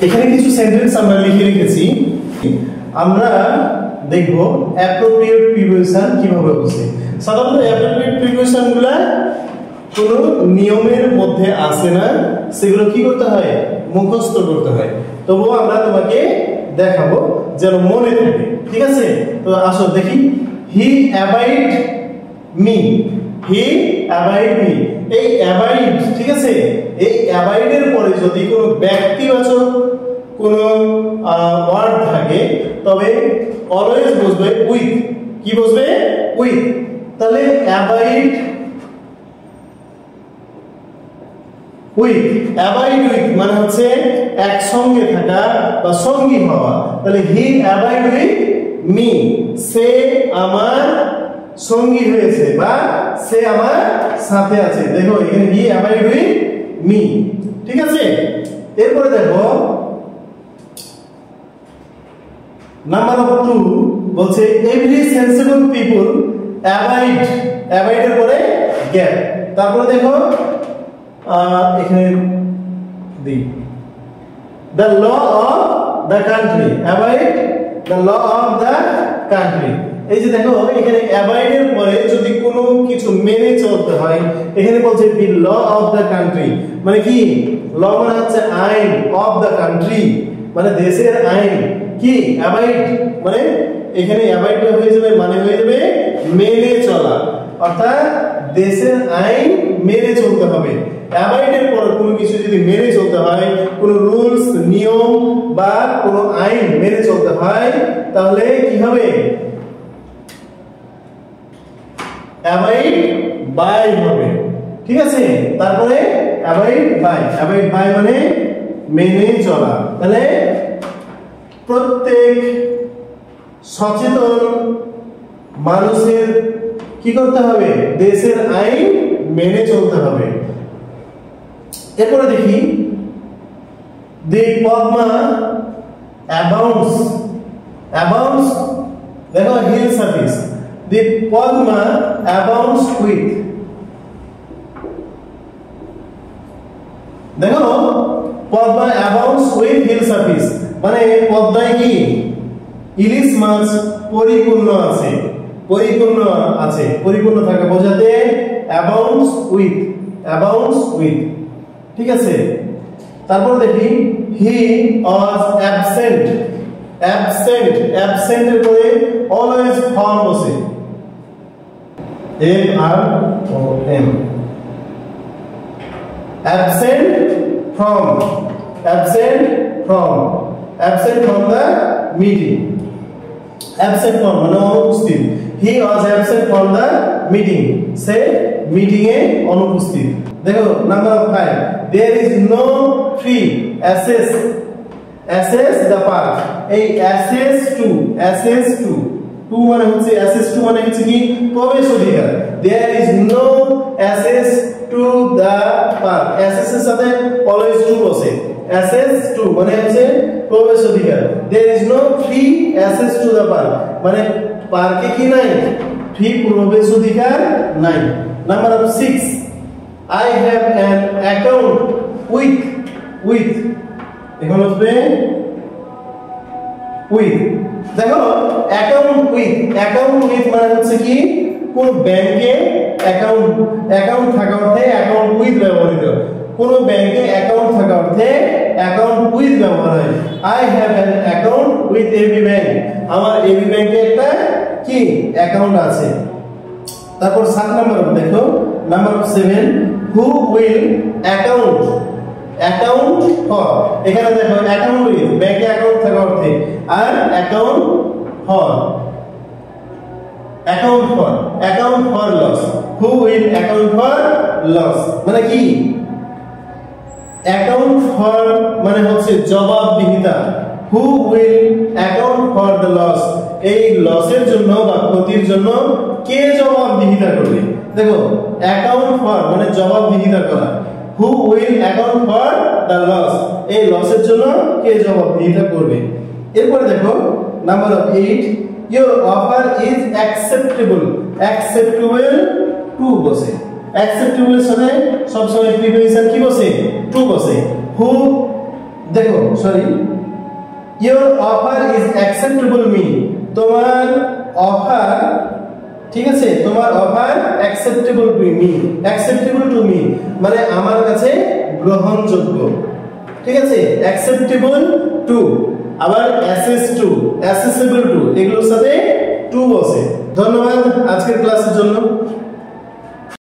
এখানে কিছু সেন্টেন্স আমরা লিখে রেখেছি। আমরা দেখব অ্যাপ্রোপ্রিয়েট প্রিপোজিশন কিভাবে হচ্ছে। সাধারণত অ্যাপ্রোপ্রিয়েট প্রিপোজিশনগুলো কোনো নিয়মের মধ্যে আসে না, সেগুলো কি করতে হয়, মুখস্থ করতে হয়। তবুও আমরা তোমাকে দেখাবো যেন মনে থাকে, ঠিক আছে? তো আসো দেখি। হি অ্যাবাইড মি, হি অ্যাবাইড মি। এই অ্যাবাইড, ঠিক আছে, এই অ্যাবাইডের পরে যদি কোনো ব্যক্তিবাচক কোনো ওয়ার্ড থাকে তবে অলওয়েজ বসবে উইথ। কি বসবে? উইথ। তাহলে অ্যাবাইড উইথ, অ্যাবাইড উইথ মানে হচ্ছে একসঙ্গে থাকা বা সঙ্গী হওয়া। তাহলে হি অ্যাবাইড উইথ মি, সে আমার সঙ্গী হয়েছে বা সে আমার সাথে আছে। দেখো এখানে হি অ্যাবাইড উইথ মি, ঠিক আছে? এরপরে দেখো নাম্বার 2 বলছে every sensible people avoid, avoid এর পরে গ্যাপ। তারপরে দেখো এখানে the the law of the country, avoid the law of the country. এই যে দেখো এখানে অ্যাভয়েড এর পরে যদি কোনো কিছু মেনে চলতে হয়, এখানে বলছে দি ল অফ দ্য কান্ট্রি মানে কি? ল মানে হচ্ছে আইন, অফ দ্য কান্ট্রি মানে দেশের আইন। কি অ্যাভয়েড মানে এখানে অ্যাভয়েড হয়ে যাবে মানে হয়ে যাবে মেনে চলা, অর্থাৎ দেশের আইন মেনে চলতে হবে। অ্যাভয়েড এর পর কোনো কিছু যদি মেনে চলতে হয়, কোনো রুলস নিয়ম বা কোনো আইন মেনে চলতে হয়, তাহলে কি হবে? অ্যাভয়েড বাই হবে, ঠিক আছে? তারপরে অ্যাভয়েড বাই, অ্যাভয়েড বাই মানে মেনে চলা। তাহলে প্রত্যেক সচেতন মানুষের কি করতে হবে? দেশের আইন মেনে চলতে হবে। এরপরে দেখি দি পদ্মা অ্যাবাউন্ডস, অ্যাবাউন্ডস দেখো হিল সার্ভিস, দি পদ্মা অ্যাবাউন্ডস উইথ, দেখো পদ্মা অ্যাবাউন্ডস উইথ হিল সার্ভিস মানে পদ্মায় কি ইলিশ মাছ পরিপূর্ণ আছে, পরিপূর্ণ আছে, পরিপূর্ণ থাকা বোঝাতে অ্যাবাউন্ডস উইথ, অ্যাবাউন্ডস উইথ, ঠিক আছে? তারপর দেখি he was absent, absent, absent এর পরে অলওয়েজ ফর্ম বসে, M R O M, absent from, absent from, absent from the meeting, absent from মানে অনুপস্থিত। He was absent from the meeting, সে মিটিং এ অনুপস্থিত। দেখো number 5 there is no free access, access the park. এই access to, access to, to মানে হচ্ছে access to মানে হচ্ছে কি প্রবেশ অধিকার। There is no access to the park, access এর সাথে অলওয়েজ টু বসে। অ্যাক্সেস টু মানে হচ্ছে প্রবেশ অধিকার। There is no free access to the park মানে পার্কে কি নাই? ফ্রি প্রবেশ অধিকার নাই। Number 6 I have an account with, with এখানে আসবে with। দেখো অ্যাকাউন্ট উইথ, অ্যাকাউন্ট উইথ মানে হচ্ছে কি কোন ব্যাংকে অ্যাকাউন্ট, অ্যাকাউন্ট থাকা অর্থে অ্যাকাউন্ট উইথ ব্যবহৃত। কোন ব্যাংকে অ্যাকাউন্ট থাকা অর্থে অ্যাকাউন্ট উইথ ব্যবহার হয়। I have an account with AB bank, আমার AB ব্যাংকে একটা কি অ্যাকাউন্ট আছে। তারপর 7 নাম্বার দেখো number 7 who will account, account for, এখানে দেখো অ্যাকাউন্ট উইথ ব্যাংকে অ্যাকাউন্ট থাকা অর্থে আর account for, account for, account for loss. who will account for loss মানে কি? অ্যাকাউন্ট ফর মানে হচ্ছে জবাবদিহিতা। who will account for the loss এই লসের জন্য বা ক্ষতির জন্য কে জবাবদিহিতা করবে? দেখো অ্যাকাউন্ট ফর মানে জবাবদিহিতা করা। who will account for the loss এই লসের জন্য কে জবাবদিহিতা করবে? এরপরে দেখো number 8 your offer is acceptable, acceptable to বসে। acceptable এর সাথে সব সময় প্রিপোজিশন কি বসে? টু বসে। who দেখো sorry, your offer is acceptable me, তোমার অফার, ঠিক আছে, তোমার offer acceptable to me, acceptable to me মানে আমার কাছে গ্রহণযোগ্য, ঠিক আছে, acceptable to, আবার assess to, accessible to, এগুলোর সাথে to বসে। ধন্যবাদ আজকের ক্লাসের জন্য।